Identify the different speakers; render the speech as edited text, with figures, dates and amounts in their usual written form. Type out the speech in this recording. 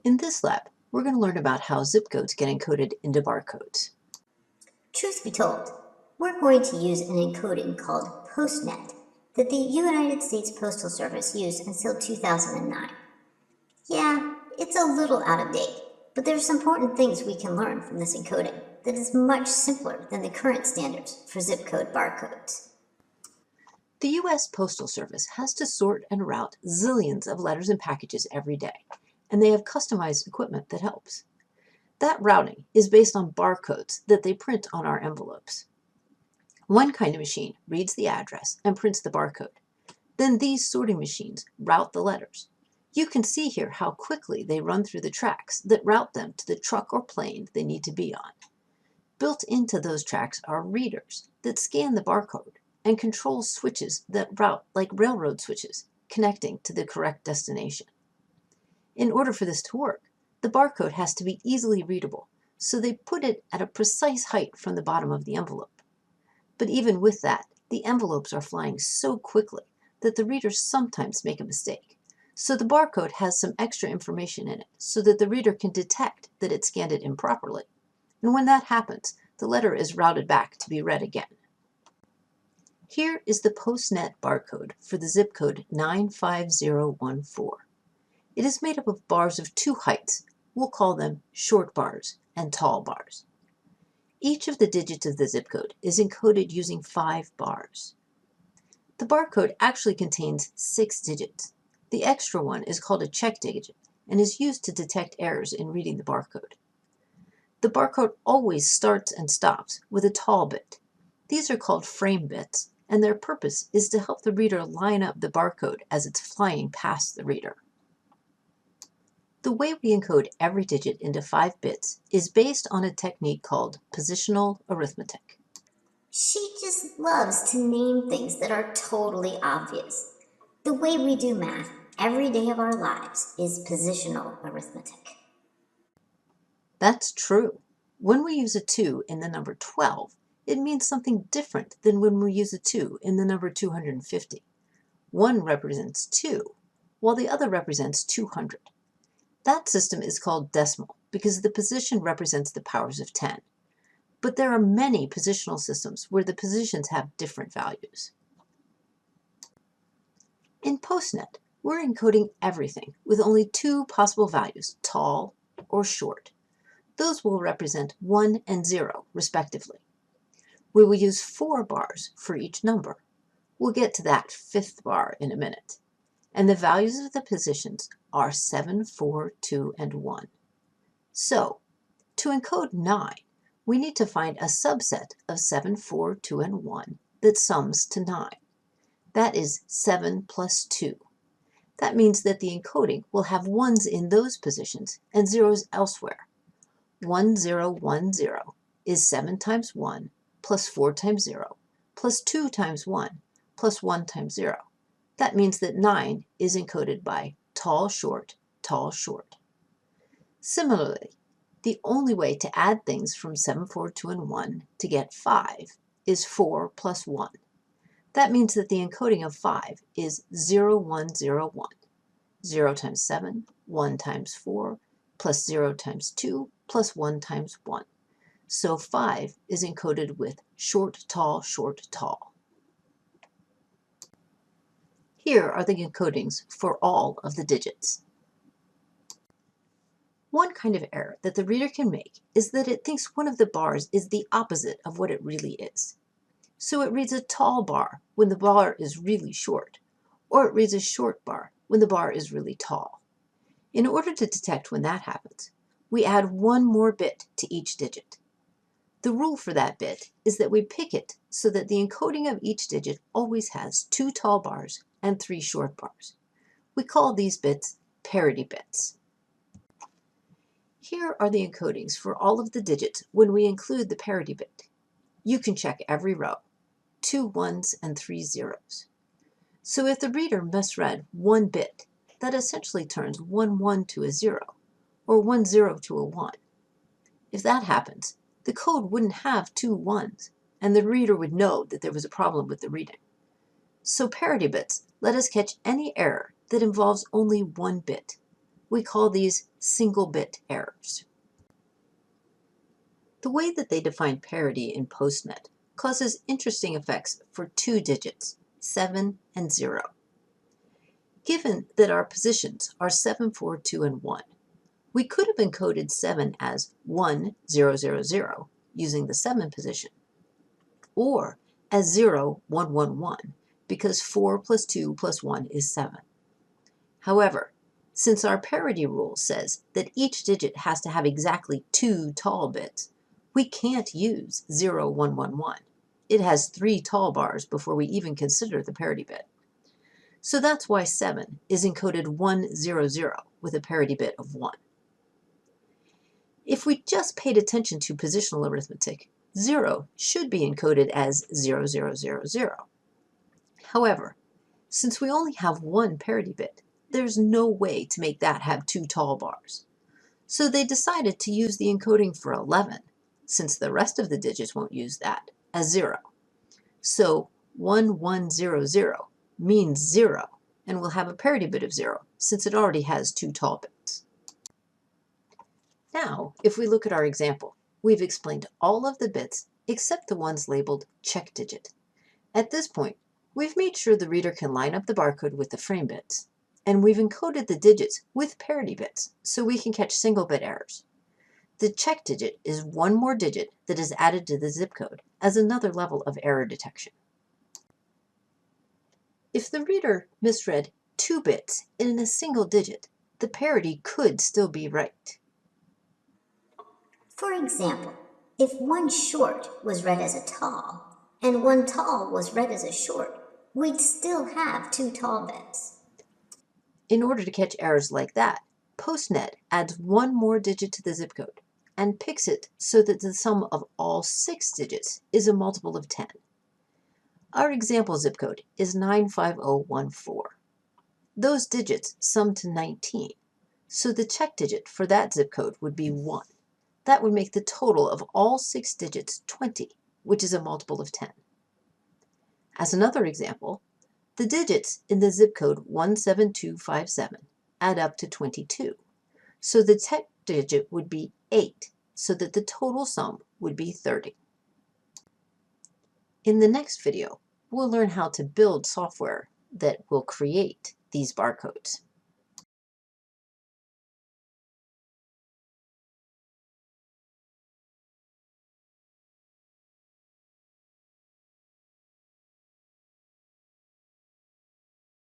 Speaker 1: In this lab, we're going to learn about how zip codes get encoded into barcodes.
Speaker 2: Truth be told, we're going to use an encoding called POSTNET that the United States Postal Service used until 2009. Yeah, it's a little out of date, but there's important things we can learn from this encoding that is much simpler than the current standards for zip code barcodes.
Speaker 1: The U.S. Postal Service has to sort and route zillions of letters and packages every day, and they have customized equipment that helps. That routing is based on barcodes that they print on our envelopes. One kind of machine reads the address and prints the barcode. Then these sorting machines route the letters. You can see here how quickly they run through the tracks that route them to the truck or plane they need to be on. Built into those tracks are readers that scan the barcode and control switches that route like railroad switches, connecting to the correct destination. In order for this to work, the barcode has to be easily readable, so they put it at a precise height from the bottom of the envelope. But even with that, the envelopes are flying so quickly that the readers sometimes make a mistake. So the barcode has some extra information in it so that the reader can detect that it scanned it improperly. And when that happens, the letter is routed back to be read again. Here is the POSTNET barcode for the zip code 95014. It is made up of bars of two heights. We'll call them short bars and tall bars. Each of the digits of the zip code is encoded using 5 bars. The barcode actually contains 6 digits. The extra one is called a check digit and is used to detect errors in reading the barcode. The barcode always starts and stops with a tall bit. These are called frame bits, and their purpose is to help the reader line up the barcode as it's flying past the reader. The way we encode every digit into 5 bits is based on a technique called positional arithmetic.
Speaker 2: She just loves to name things that are totally obvious. The way we do math every day of our lives is positional arithmetic.
Speaker 1: That's true. When we use a 2 in the number 12, it means something different than when we use a 2 in the number 250. One represents 2, while the other represents 200. That system is called decimal because the position represents the powers of 10. But there are many positional systems where the positions have different values. In POSTNET, we're encoding everything with only 2 possible values, tall or short. Those will represent 1 and 0, respectively. We will use 4 bars for each number. We'll get to that 5th bar in a minute. And the values of the positions are 7, 4, 2, and 1. So, to encode 9, we need to find a subset of 7, 4, 2, and 1 that sums to 9. That is 7 plus 2. That means that the encoding will have 1s in those positions and 0s elsewhere. 1, 0, 1, 0 is 7 times 1 plus 4 times 0 plus 2 times 1 plus 1 times 0. That means that 9 is encoded by tall, short, tall, short. Similarly, the only way to add things from 7, 4, 2, and 1 to get 5 is 4 plus 1. That means that the encoding of 5 is 0, 1, 0, 1. 0 times 7, 1 times 4, plus 0 times 2, plus 1 times 1. So 5 is encoded with short, tall, tall. Here are the encodings for all of the digits. One kind of error that the reader can make is that it thinks one of the bars is the opposite of what it really is. So it reads a tall bar when the bar is really short, or it reads a short bar when the bar is really tall. In order to detect when that happens, we add 1 more bit to each digit. The rule for that bit is that we pick it so that the encoding of each digit always has 2 tall bars and 3 short bars. We call these bits parity bits. Here are the encodings for all of the digits when we include the parity bit. You can check every row, 2 1s and 3 0s. So if the reader misread 1 bit, that essentially turns 1 1 to a 0, or 1 0 to a 1. If that happens, the code wouldn't have 2 1s, and the reader would know that there was a problem with the reading. So parity bits let us catch any error that involves only 1 bit. We call these single-bit errors. The way that they define parity in POSTNET causes interesting effects for two digits, 7 and 0. Given that our positions are 7, 4, 2, and 1, we could have encoded 7 as 1, 0, 0, 0 using the 7 position, or as 0, 1, 1, 1 because 4 plus 2 plus 1 is 7. However, since our parity rule says that each digit has to have exactly 2 tall bits, we can't use 0, 1, 1, 1. It has 3 tall bars before we even consider the parity bit. So that's why 7 is encoded 1, 0, 0 with a parity bit of 1. If we just paid attention to positional arithmetic, 0 should be encoded as 0, 0, 0, 0. However, since we only have one parity bit, there's no way to make that have 2 tall bars. So they decided to use the encoding for 11, since the rest of the digits won't use that, as 0. So 1, 1, 0, 0 means 0, and we'll have a parity bit of 0, since it already has 2 tall bits. Now, if we look at our example, we've explained all of the bits except the ones labeled check digit. At this point, we've made sure the reader can line up the barcode with the frame bits, and we've encoded the digits with parity bits so we can catch single-bit errors. The check digit is one more digit that is added to the zip code as another level of error detection. If the reader misread 2 bits in a single digit, the parity could still be right.
Speaker 2: For example, if 1 short was read as a tall, and 1 tall was read as a short, we'd still have 2 tall bits.
Speaker 1: In order to catch errors like that, POSTNET adds one more digit to the zip code and picks it so that the sum of all 6 digits is a multiple of 10. Our example zip code is 95014. Those digits sum to 19, so the check digit for that zip code would be 1. That would make the total of all 6 digits 20, which is a multiple of 10. As another example, the digits in the zip code 17257 add up to 22, so the check digit would be 8, so that the total sum would be 30. In the next video, we'll learn how to build software that will create these barcodes.